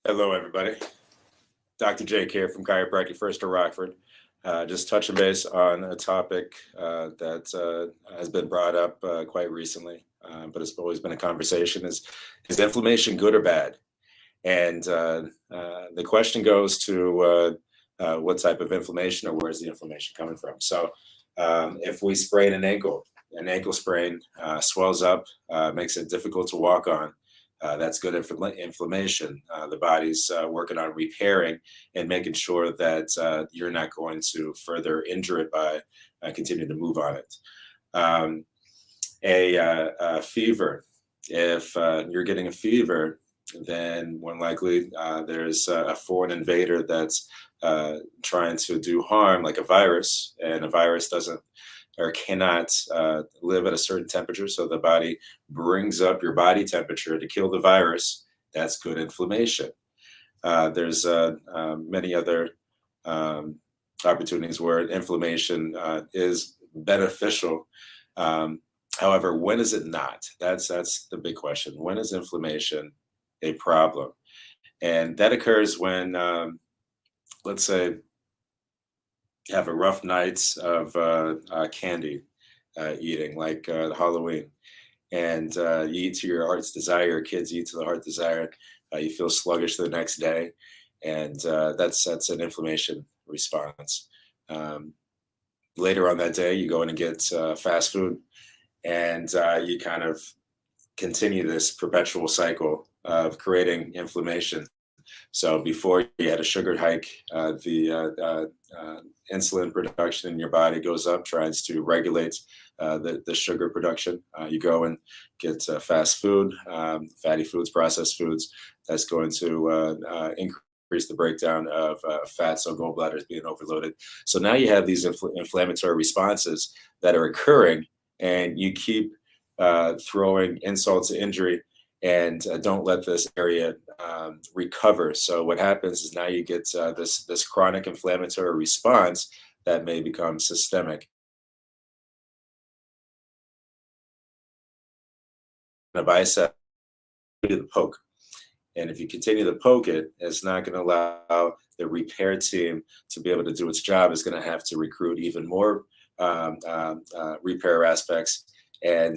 Hello, everybody. Dr. Jake here from Chiropractic First of Rockford. Just touching base on a topic that has been brought up quite recently, but it's always been a conversation: is inflammation good or bad? And the question goes to what type of inflammation or where's the inflammation coming from? So, if we sprain an ankle sprain swells up, makes it difficult to walk on. That's good inflammation. The body's working on repairing and making sure that you're not going to further injure it by continuing to move on it. Um, a fever. If you're getting a fever, then more likely there's a foreign invader that's trying to do harm, like a virus, and a virus doesn't or cannot live at a certain temperature. So the body brings up your body temperature to kill the virus. That's good inflammation. There's many other um, opportunities where inflammation is beneficial. Um, However, when is it not? That's the big question. When is inflammation a problem? And that occurs when, let's say, you have a rough night of candy eating, like Halloween, and you eat to your heart's desire. Kids eat to the heart desire. You feel sluggish the next day, and that's an inflammation response. Um, Later on that day, you go in and get fast food, and you kind of continue this perpetual cycle of creating inflammation. So before you had a sugar hike, the insulin production in your body goes up, tries to regulate the sugar production. You go and get fast food, fatty foods, processed foods. That's going to increase the breakdown of fat, so gallbladder is being overloaded. So now you have these inflammatory responses that are occurring, and you keep throwing insult to injury and don't let this area recover. So what happens is now you get this chronic inflammatory response that may become systemic. A bicep, to the poke, and if you continue to poke it, it's not going to allow the repair team to be able to do its job. It's going to have to recruit even more repair aspects, and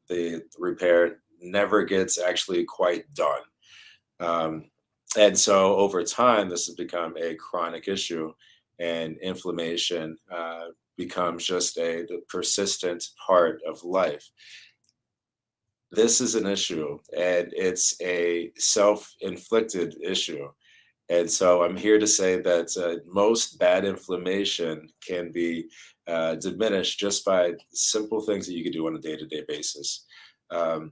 the repair never gets actually quite done. And so over time, this has become a chronic issue, and inflammation becomes just a persistent part of life. This is an issue, and it's a self-inflicted issue. And so I'm here to say that most bad inflammation can be diminished just by simple things that you can do on a day-to-day basis. Um,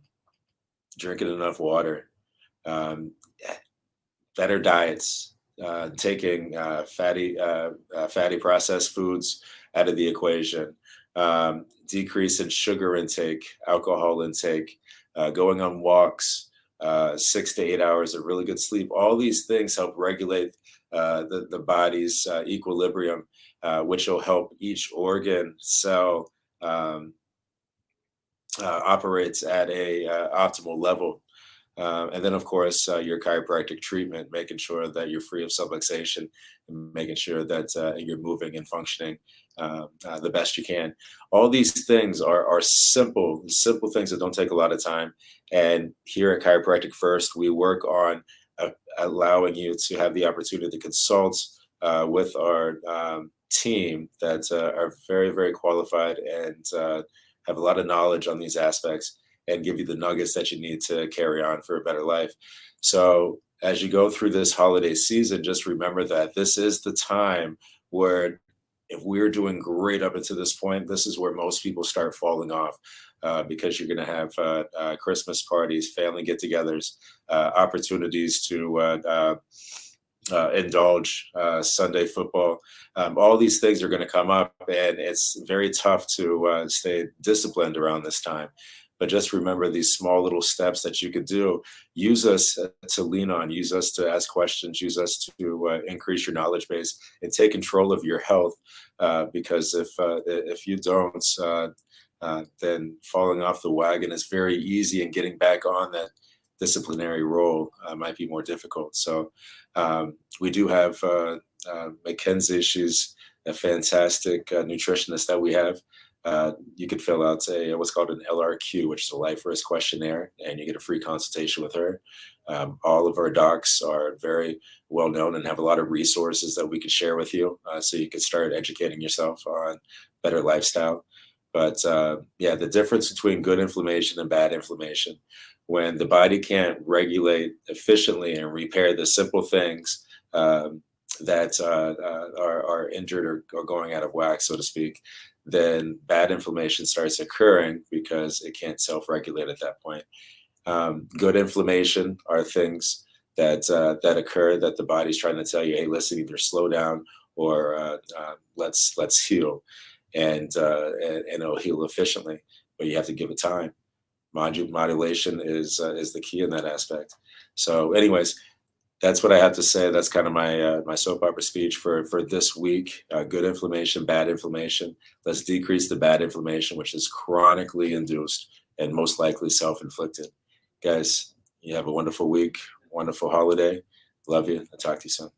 Drinking enough water, um, better diets, taking fatty processed foods out of the equation, decrease in sugar intake, alcohol intake, going on walks, 6 to 8 hours of really good sleep. All these things help regulate the body's equilibrium, which will help each organ, cell, um, operates at a optimal level. And then, of course, your chiropractic treatment, making sure that you're free of subluxation and making sure that you're moving and functioning the best you can. All these things are simple things that don't take a lot of time. And here at Chiropractic First, we work on allowing you to have the opportunity to consult with our team that are very, very qualified and have a lot of knowledge on these aspects and give you the nuggets that you need to carry on for a better life. So as you go through this holiday season, just remember that this is the time where if we're doing great up until this point, this is where most people start falling off because you're going to have Christmas parties, family get-togethers, opportunities to indulge, Sunday football. All these things are going to come up, and it's very tough to stay disciplined around this time. But just remember these small little steps that you could do. Use us to lean on, use us to ask questions, use us to increase your knowledge base and take control of your health. Because if you don't, then falling off the wagon is very easy, and getting back on that disciplinary role might be more difficult. So we do have Mackenzie. She's a fantastic nutritionist that we have. You could fill out what's called an LRQ, which is a life risk questionnaire, and you get a free consultation with her. All of our docs are very well known and have a lot of resources that we could share with you, so you could start educating yourself on better lifestyle. But yeah, the difference between good inflammation and bad inflammation, when the body can't regulate efficiently and repair the simple things that are injured or going out of whack, so to speak, then bad inflammation starts occurring because it can't self-regulate at that point. Good inflammation are things that occur that the body's trying to tell you, hey, listen, either slow down or let's heal, and it'll heal efficiently, but you have to give it time. Modulation is the key in that aspect. So, anyways, that's what I have to say. That's kind of my soap opera speech for this week. Good inflammation, bad inflammation. Let's decrease the bad inflammation, which is chronically induced and most likely self-inflicted. Guys, you have a wonderful week, wonderful holiday. Love you. I'll talk to you soon.